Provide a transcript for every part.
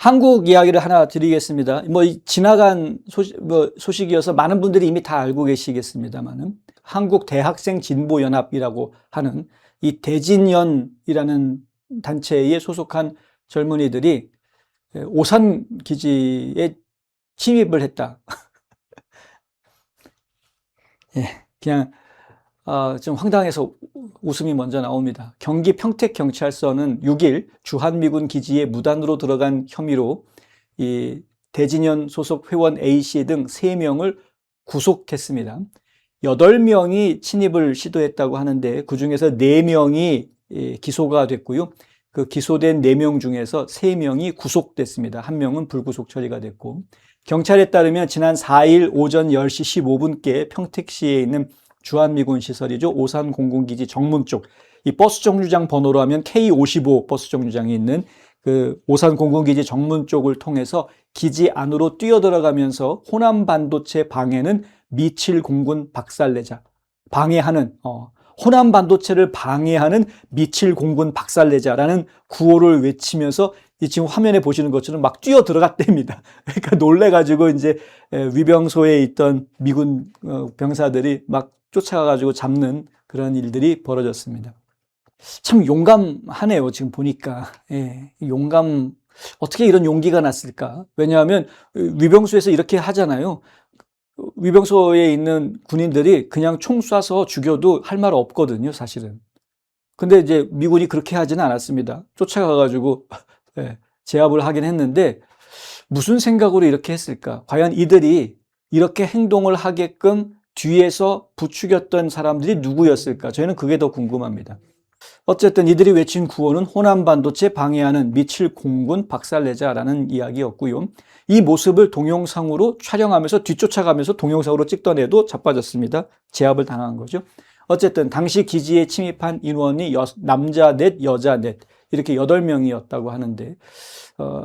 한국 이야기를 하나 드리겠습니다. 지나간 소식이어서 많은 분들이 이미 다 알고 계시겠습니다만은, 한국 대학생 진보연합이라고 하는 이 대진연이라는 단체에 소속한 젊은이들이 오산 기지에 침입을 했다. 예, 그냥 좀 황당해서 웃음이 먼저 나옵니다. 경기 평택경찰서는 6일 주한미군 기지에 무단으로 들어간 혐의로 이 대진연 소속 회원 A씨 등 3명을 구속했습니다. 8명이 침입을 시도했다고 하는데 그중에서 4명이 기소가 됐고요. 그 기소된 4명 중에서 3명이 구속됐습니다. 1명은 불구속 처리가 됐고, 경찰에 따르면 지난 4일 오전 10시 15분께 평택시에 있는 주한미군 시설이죠. 오산 공군기지 정문 쪽, 이 버스 정류장 번호로 하면 K55 버스 정류장이 있는 그 오산 공군기지 정문 쪽을 통해서 기지 안으로 뛰어들어가면서 호남 반도체 방해는 미칠 공군 박살내자. 호남 반도체를 방해하는 미칠 공군 박살내자라는 구호를 외치면서 지금 화면에 보시는 것처럼 막 뛰어 들어갔답니다. 그러니까 놀래가지고 이제 위병소에 있던 미군 병사들이 막 쫓아가가지고 잡는 그런 일들이 벌어졌습니다. 참 용감하네요. 지금 보니까. 예, 어떻게 이런 용기가 났을까? 왜냐하면 위병소에서 이렇게 하잖아요. 위병소에 있는 군인들이 그냥 총 쏴서 죽여도 할 말 없거든요, 사실은. 근데 이제 미군이 그렇게 하지는 않았습니다. 쫓아가가지고 제압을 하긴 했는데, 무슨 생각으로 이렇게 했을까? 과연 이들이 이렇게 행동을 하게끔 뒤에서 부추겼던 사람들이 누구였을까? 저희는 그게 더 궁금합니다. 어쨌든 이들이 외친 구호는 호남 반도체 방해하는 미칠 공군 박살내자라는 이야기였고요. 이 모습을 동영상으로 촬영하면서 뒤쫓아가면서 동영상으로 찍던 애도 자빠졌습니다. 제압을 당한 거죠. 어쨌든 당시 기지에 침입한 인원이 남자 넷, 여자 넷, 이렇게 8명이었다고 하는데,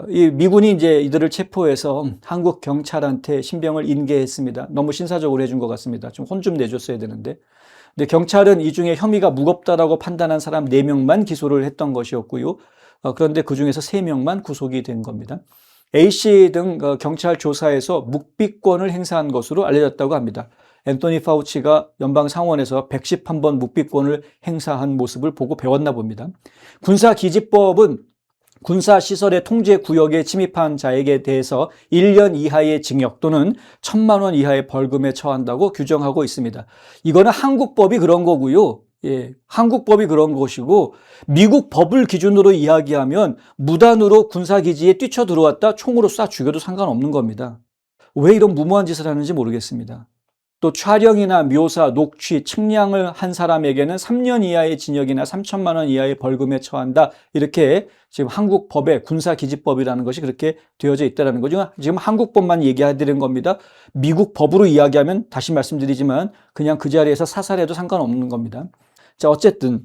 이 미군이 이제 이들을 체포해서 한국 경찰한테 신병을 인계했습니다. 너무 신사적으로 해준 것 같습니다. 좀 혼 좀 내줬어야 되는데. 근데 경찰은 이 중에 혐의가 무겁다라고 판단한 사람 4명만 기소를 했던 것이었고요. 그런데 그 중에서 3명만 구속이 된 겁니다. A씨 등 경찰 조사에서 묵비권을 행사한 것으로 알려졌다고 합니다. 앤토니 파우치가 연방상원에서 111번 묵비권을 행사한 모습을 보고 배웠나 봅니다. 군사기지법은 군사시설의 통제 구역에 침입한 자에게 대해서 1년 이하의 징역 또는 1,000만 원 이하의 벌금에 처한다고 규정하고 있습니다. 이거는 한국법이 그런 거고요. 예, 한국법이 그런 것이고, 미국 법을 기준으로 이야기하면 무단으로 군사기지에 뛰쳐들어왔다 총으로 쏴 죽여도 상관없는 겁니다. 왜 이런 무모한 짓을 하는지 모르겠습니다. 또 촬영이나 묘사, 녹취, 측량을 한 사람에게는 3년 이하의 징역이나 3,000만 원 이하의 벌금에 처한다. 이렇게 지금 한국 법에 군사기지법이라는 것이 그렇게 되어져 있다는 거죠. 지금 한국법만 얘기해드리는 겁니다. 미국 법으로 이야기하면 다시 말씀드리지만 그냥 그 자리에서 사살해도 상관없는 겁니다. 자, 어쨌든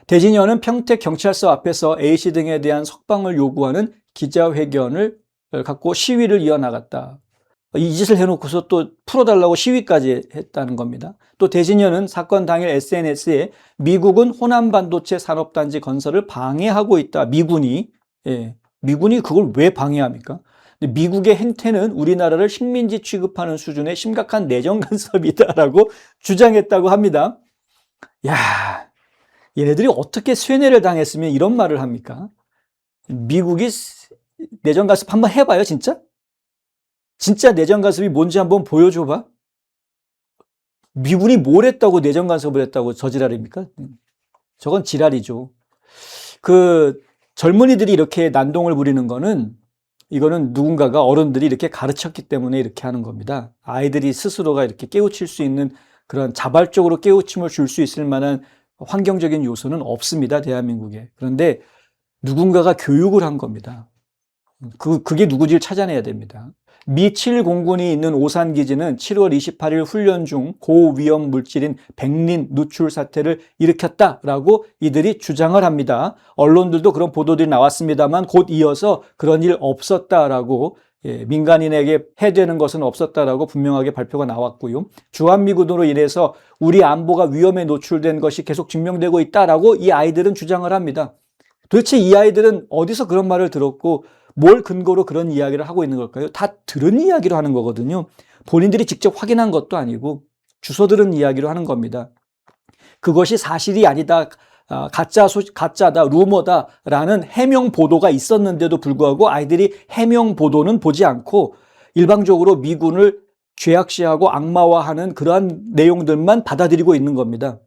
대진연은 평택경찰서 앞에서 A씨 등에 대한 석방을 요구하는 기자회견을 갖고 시위를 이어나갔다. 이 짓을 해놓고서 또 풀어달라고 시위까지 했다는 겁니다. 또 대진연은 사건 당일 SNS에 미국은 호남 반도체 산업단지 건설을 방해하고 있다. 미군이 그걸 왜 방해합니까? 미국의 행태는 우리나라를 식민지 취급하는 수준의 심각한 내정 간섭이다라고 주장했다고 합니다. 야, 얘네들이 어떻게 쇠뇌를 당했으면 이런 말을 합니까? 미국이 내정 간섭 한번 해봐요, 진짜? 진짜 내정 간섭이 뭔지 한번 보여줘봐. 미군이 뭘 했다고 내정 간섭을 했다고 저지랄입니까? 저건 지랄이죠. 그 젊은이들이 이렇게 난동을 부리는 거는, 이거는 누군가가 어른들이 이렇게 가르쳤기 때문에 이렇게 하는 겁니다. 아이들이 스스로가 이렇게 깨우칠 수 있는 그런 자발적으로 깨우침을 줄 수 있을 만한 환경적인 요소는 없습니다, 대한민국에. 그런데 누군가가 교육을 한 겁니다. 그게 누구지를 찾아내야 됩니다. 미 7공군이 있는 오산기지는 7월 28일 훈련 중 고위험 물질인 백린 누출 사태를 일으켰다라고 이들이 주장을 합니다. 언론들도 그런 보도들이 나왔습니다만 곧 이어서 그런 일 없었다라고, 민간인에게 해되는 것은 없었다라고 분명하게 발표가 나왔고요. 주한미군으로 인해서 우리 안보가 위험에 노출된 것이 계속 증명되고 있다라고 이 아이들은 주장을 합니다. 도대체 이 아이들은 어디서 그런 말을 들었고 뭘 근거로 그런 이야기를 하고 있는 걸까요? 다 들은 이야기로 하는 거거든요. 본인들이 직접 확인한 것도 아니고 주워 들은 이야기로 하는 겁니다. 그것이 사실이 아니다, 가짜다, 루머다라는 해명 보도가 있었는데도 불구하고 아이들이 해명 보도는 보지 않고 일방적으로 미군을 죄악시하고 악마화하는 그러한 내용들만 받아들이고 있는 겁니다.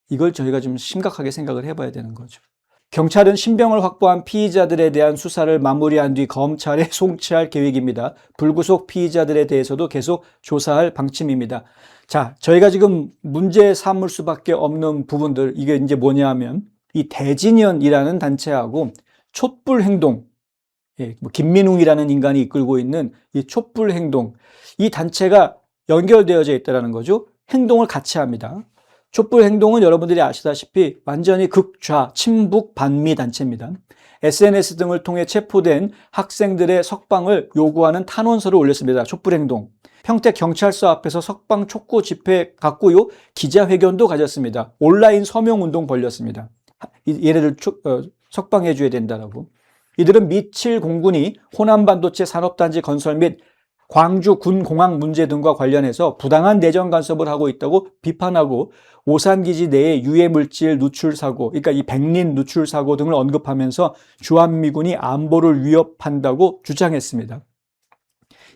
이걸 저희가 좀 심각하게 생각을 해봐야 되는 거죠. 경찰은 신병을 확보한 피의자들에 대한 수사를 마무리한 뒤 검찰에 송치할 계획입니다. 불구속 피의자들에 대해서도 계속 조사할 방침입니다. 자, 저희가 지금 문제 삼을 수밖에 없는 부분들, 이게 이제 뭐냐 하면 이 대진연이라는 단체하고 촛불행동, 김민웅이라는 인간이 이끌고 있는 이 촛불행동, 이 단체가 연결되어져 있다는 거죠. 행동을 같이 합니다. 촛불행동은 여러분들이 아시다시피 완전히 극좌, 친북, 반미 단체입니다. SNS 등을 통해 체포된 학생들의 석방을 요구하는 탄원서를 올렸습니다. 촛불행동. 평택경찰서 앞에서 석방 촉구 집회 갖고요. 기자회견도 가졌습니다. 온라인 서명운동 벌렸습니다. 얘네들 석방해 줘야 된다라고. 이들은 미칠 공군이 호남반도체 산업단지 건설 및 광주 군공항 문제 등과 관련해서 부당한 내정 간섭을 하고 있다고 비판하고 오산기지 내의 유해물질 누출 사고, 그러니까 이 백린 누출 사고 등을 언급하면서 주한미군이 안보를 위협한다고 주장했습니다.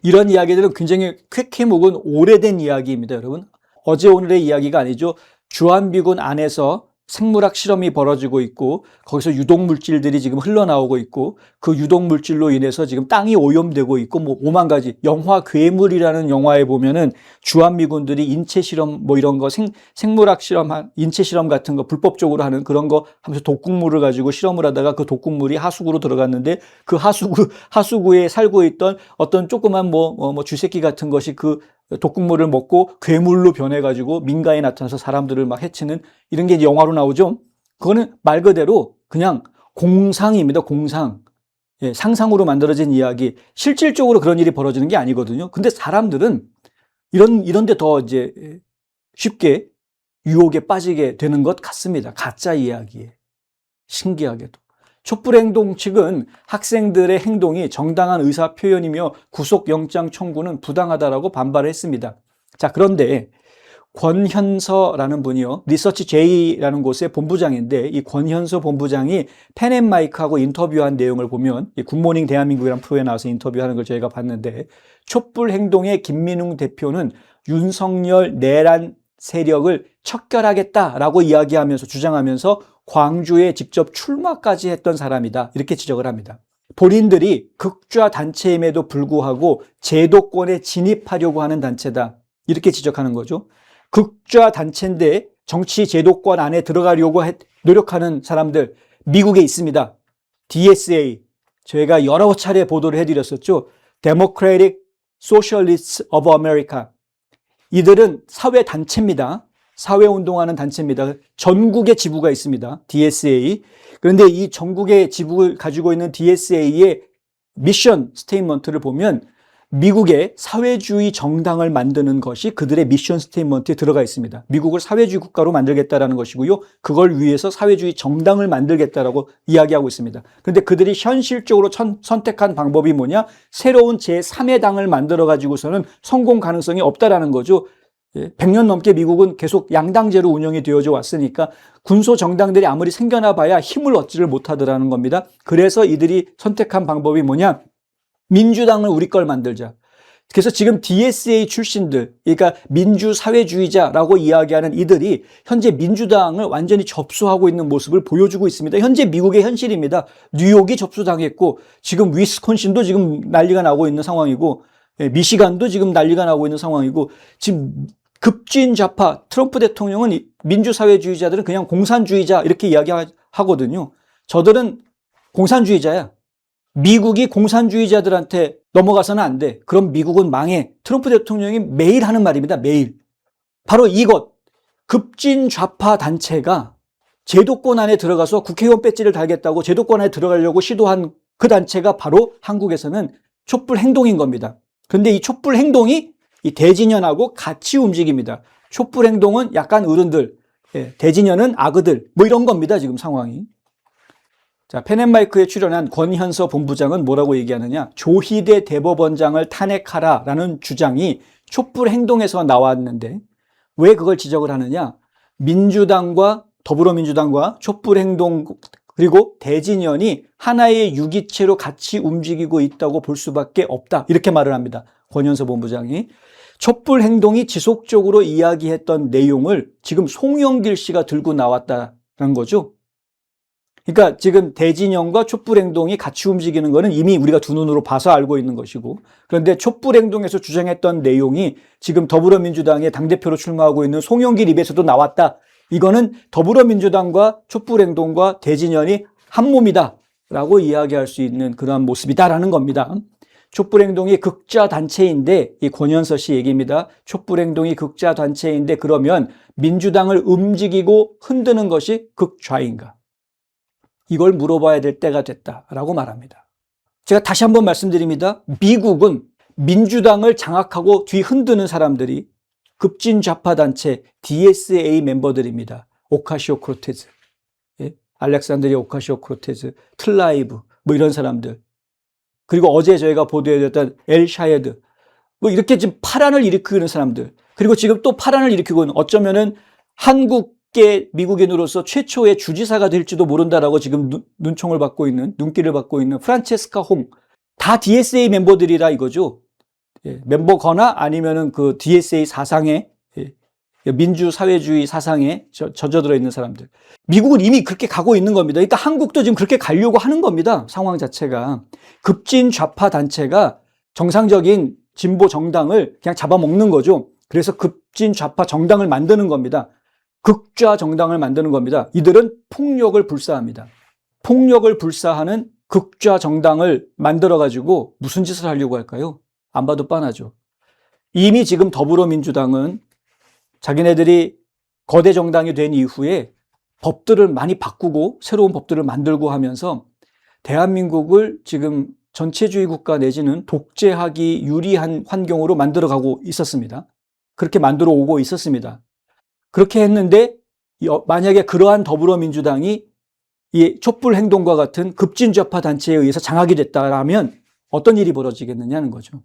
이런 이야기들은 굉장히 쾌쾌 묵은 오래된 이야기입니다, 여러분. 어제 오늘의 이야기가 아니죠. 주한미군 안에서 생물학 실험이 벌어지고 있고 거기서 유독물질들이 지금 흘러나오고 있고 그 유독물질로 인해서 지금 땅이 오염되고 있고 뭐 오만 가지. 영화 괴물이라는 영화에 보면은 주한미군들이 인체 실험 뭐 이런 거 생물학 실험, 인체 실험 같은 거 불법적으로 하는 그런 거 하면서 독극물을 가지고 실험을 하다가 그 독극물이 하수구로 들어갔는데 그 하수구에 살고 있던 어떤 조그만 뭐 쥐새끼 같은 것이 그 독극물을 먹고 괴물로 변해가지고 민가에 나타나서 사람들을 막 해치는 이런 게 이제 영화로 나오죠. 그거는 말 그대로 그냥 공상입니다. 공상. 예, 상상으로 만들어진 이야기. 실질적으로 그런 일이 벌어지는 게 아니거든요. 근데 사람들은 이런데 더 이제 쉽게 유혹에 빠지게 되는 것 같습니다. 가짜 이야기에. 신기하게도. 촛불행동 측은 학생들의 행동이 정당한 의사 표현이며 구속영장 청구는 부당하다라고 반발을 했습니다. 자, 그런데 권현서라는 분이요. 리서치 J라는 곳의 본부장인데 이 권현서 본부장이 펜앤마이크하고 인터뷰한 내용을 보면 이 굿모닝 대한민국이라는 프로에 나와서 인터뷰하는 걸 저희가 봤는데 촛불행동의 김민웅 대표는 윤석열 내란 세력을 척결하겠다라고 이야기하면서 주장하면서 광주에 직접 출마까지 했던 사람이다. 이렇게 지적을 합니다. 본인들이 극좌 단체임에도 불구하고 제도권에 진입하려고 하는 단체다. 이렇게 지적하는 거죠. 극좌 단체인데 정치 제도권 안에 들어가려고 노력하는 사람들 미국에 있습니다. DSA. 저희가 여러 차례 보도를 해드렸었죠. Democratic Socialists of America. 이들은 사회 단체입니다. 사회운동하는 단체입니다. 전국에 지부가 있습니다. DSA. 그런데 이 전국의 지부를 가지고 있는 DSA의 미션 스테이트먼트를 보면 미국의 사회주의 정당을 만드는 것이 그들의 미션 스테이트먼트에 들어가 있습니다. 미국을 사회주의 국가로 만들겠다라는 것이고요. 그걸 위해서 사회주의 정당을 만들겠다라고 이야기하고 있습니다. 그런데 그들이 현실적으로 선택한 방법이 뭐냐? 새로운 제3의 당을 만들어 가지고서는 성공 가능성이 없다라는 거죠. 100년 넘게 미국은 계속 양당제로 운영이 되어져 왔으니까 군소 정당들이 아무리 생겨나 봐야 힘을 얻지를 못하더라는 겁니다. 그래서 이들이 선택한 방법이 뭐냐? 민주당을 우리 걸 만들자. 그래서 지금 DSA 출신들, 그러니까 민주사회주의자라고 이야기하는 이들이 현재 민주당을 완전히 접수하고 있는 모습을 보여주고 있습니다. 현재 미국의 현실입니다. 뉴욕이 접수당했고 지금 위스콘신도 지금 난리가 나고 있는 상황이고 미시간도 지금 난리가 나고 있는 상황이고 지금 급진 좌파 트럼프 대통령은 민주사회주의자들은 그냥 공산주의자 이렇게 이야기하거든요. 저들은 공산주의자야. 미국이 공산주의자들한테 넘어가서는 안 돼. 그럼 미국은 망해. 트럼프 대통령이 매일 하는 말입니다. 매일. 바로 이것. 급진 좌파 단체가 제도권 안에 들어가서 국회의원 배지를 달겠다고 제도권 안에 들어가려고 시도한 그 단체가 바로 한국에서는 촛불 행동인 겁니다. 그런데 이 촛불 행동이 이 대진연하고 같이 움직입니다. 촛불 행동은 약간 어른들, 대진연은 아그들, 뭐 이런 겁니다. 지금 상황이. 자, 펜앤마이크에 출연한 권현서 본부장은 뭐라고 얘기하느냐? 조희대 대법원장을 탄핵하라라는 주장이 촛불 행동에서 나왔는데 왜 그걸 지적을 하느냐? 민주당과 더불어민주당과 촛불 행동 그리고 대진연이 하나의 유기체로 같이 움직이고 있다고 볼 수밖에 없다. 이렇게 말을 합니다. 권현서 본부장이. 촛불 행동이 지속적으로 이야기했던 내용을 지금 송영길 씨가 들고 나왔다는 거죠. 그러니까 지금 대진영과 촛불행동이 같이 움직이는 것은 이미 우리가 두 눈으로 봐서 알고 있는 것이고, 그런데 촛불행동에서 주장했던 내용이 지금 더불어민주당의 당대표로 출마하고 있는 송영길 입에서도 나왔다. 이거는 더불어민주당과 촛불행동과 대진연이 한 몸이다 라고 이야기할 수 있는 그러한 모습이다라는 겁니다. 촛불행동이 극좌단체인데, 이 권현서 씨 얘기입니다. 촛불행동이 극좌단체인데 그러면 민주당을 움직이고 흔드는 것이 극좌인가? 이걸 물어봐야 될 때가 됐다라고 말합니다. 제가 다시 한번 말씀드립니다. 미국은 민주당을 장악하고 뒤흔드는 사람들이 급진 좌파 단체 DSA 멤버들입니다. 오카시오 코르테즈, 예? 알렉산드리아 오카시오 코르테즈, 틀라이브 뭐 이런 사람들. 그리고 어제 저희가 보도해드렸던 엘 샤헤드 뭐 이렇게 지금 파란을 일으키는 사람들. 그리고 지금 또 파란을 일으키고 있는 어쩌면은 한국계 미국인으로서 최초의 주지사가 될지도 모른다라고 지금 눈총을 받고 있는, 눈길을 받고 있는 프란체스카 홍. 다 DSA 멤버들이라 이거죠. 예, 멤버거나 아니면은 그 DSA 사상에, 예, 민주사회주의 사상에 젖어들어 있는 사람들. 미국은 이미 그렇게 가고 있는 겁니다. 그러니까 한국도 지금 그렇게 가려고 하는 겁니다. 상황 자체가. 급진 좌파 단체가 정상적인 진보 정당을 그냥 잡아먹는 거죠. 그래서 급진 좌파 정당을 만드는 겁니다. 극좌 정당을 만드는 겁니다. 이들은 폭력을 불사합니다. 폭력을 불사하는 극좌 정당을 만들어가지고 무슨 짓을 하려고 할까요? 안 봐도 뻔하죠. 이미 지금 더불어민주당은 자기네들이 거대 정당이 된 이후에 법들을 많이 바꾸고 새로운 법들을 만들고 하면서 대한민국을 지금 전체주의 국가 내지는 독재하기 유리한 환경으로 만들어가고 있었습니다. 그렇게 만들어 오고 있었습니다. 그렇게 했는데 만약에 그러한 더불어민주당이 이 촛불 행동과 같은 급진좌파 단체에 의해서 장악이 됐다라면 어떤 일이 벌어지겠느냐는 거죠.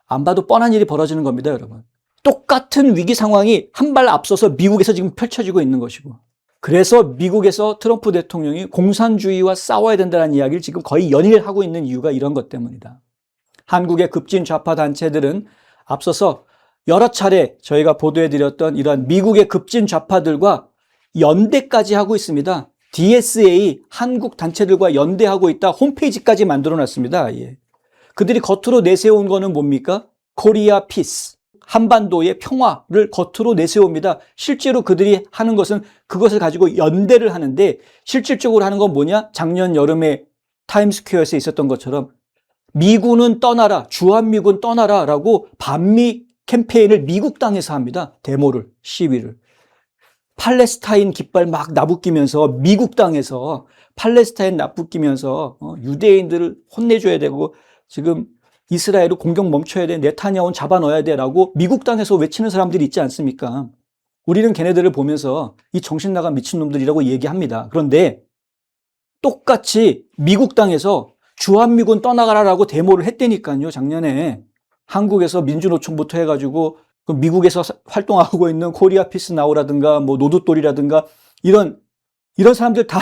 안 봐도 뻔한 일이 벌어지는 겁니다, 여러분. 똑같은 위기 상황이 한 발 앞서서 미국에서 지금 펼쳐지고 있는 것이고, 그래서 미국에서 트럼프 대통령이 공산주의와 싸워야 된다는 이야기를 지금 거의 연일하고 있는 이유가 이런 것 때문이다. 한국의 급진 좌파 단체들은 앞서서 여러 차례 저희가 보도해드렸던 이러한 미국의 급진 좌파들과 연대까지 하고 있습니다. DSA 한국 단체들과 연대하고 있다 홈페이지까지 만들어놨습니다. 예. 그들이 겉으로 내세운 거는 뭡니까? 코리아 피스, 한반도의 평화를 겉으로 내세웁니다. 실제로 그들이 하는 것은 그것을 가지고 연대를 하는데 실질적으로 하는 건 뭐냐? 작년 여름에 타임스퀘어에서 있었던 것처럼 미군은 떠나라, 주한미군 떠나라 라고 반미 캠페인을 미국 땅에서 합니다. 데모를, 시위를. 팔레스타인 깃발 막 나부끼면서 미국 땅에서 팔레스타인 나부끼면서 유대인들을 혼내줘야 되고 지금 이스라엘을 공격 멈춰야 돼, 네타냐후는 잡아넣어야 돼라고 미국 땅에서 외치는 사람들이 있지 않습니까? 우리는 걔네들을 보면서 이 정신 나간 미친놈들이라고 얘기합니다. 그런데 똑같이 미국 땅에서 주한미군 떠나가라라고 데모를 했다니까요. 작년에 한국에서 민주노총부터 해가지고 미국에서 활동하고 있는 코리아 피스 나우라든가 뭐 노두돌이라든가 이런 사람들 다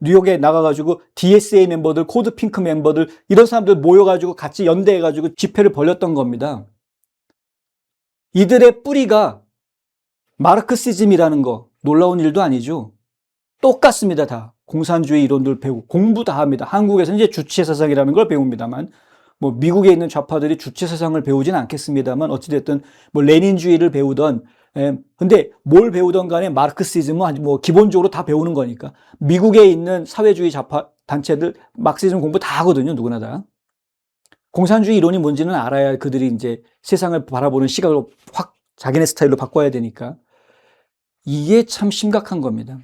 뉴욕에 나가가지고 DSA 멤버들, 코드 핑크 멤버들 이런 사람들 모여가지고 같이 연대해가지고 집회를 벌였던 겁니다. 이들의 뿌리가 마르크시즘이라는 거 놀라운 일도 아니죠. 똑같습니다. 다 공산주의 이론들 배우고 공부 다 합니다. 한국에서는 이제 주체사상이라는 걸 배웁니다만 뭐 미국에 있는 좌파들이 주체사상을 배우진 않겠습니다만 어찌됐든 뭐 레닌주의를 배우던 근데 뭘 배우던 간에 마르크시즘은 뭐 기본적으로 다 배우는 거니까 미국에 있는 사회주의 좌파 단체들 마르크시즘 공부 다 하거든요. 누구나 다. 공산주의 이론이 뭔지는 알아야 그들이 이제 세상을 바라보는 시각을 확 자기네 스타일로 바꿔야 되니까 이게 참 심각한 겁니다.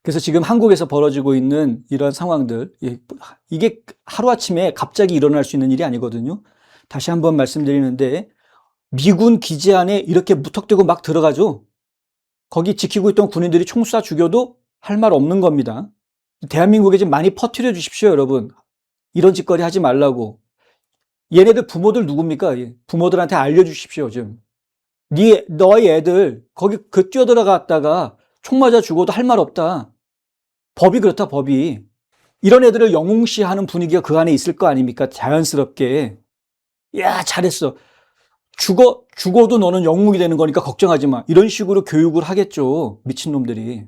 그래서 지금 한국에서 벌어지고 있는 이런 상황들, 이게 하루아침에 갑자기 일어날 수 있는 일이 아니거든요. 다시 한번 말씀드리는데 미군 기지 안에 이렇게 무턱대고 막 들어가죠. 거기 지키고 있던 군인들이 총 쏴 죽여도 할 말 없는 겁니다. 대한민국에 좀 많이 퍼뜨려 주십시오, 여러분. 이런 짓거리 하지 말라고. 얘네들 부모들 누굽니까? 부모들한테 알려주십시오, 좀. 너희 애들 거기 뛰어들어갔다가 총 맞아 죽어도 할 말 없다. 법이 그렇다, 법이. 이런 애들을 영웅시하는 분위기가 그 안에 있을 거 아닙니까? 자연스럽게. 야, 잘했어. 죽어도 너는 영웅이 되는 거니까 걱정하지 마. 이런 식으로 교육을 하겠죠. 미친놈들이.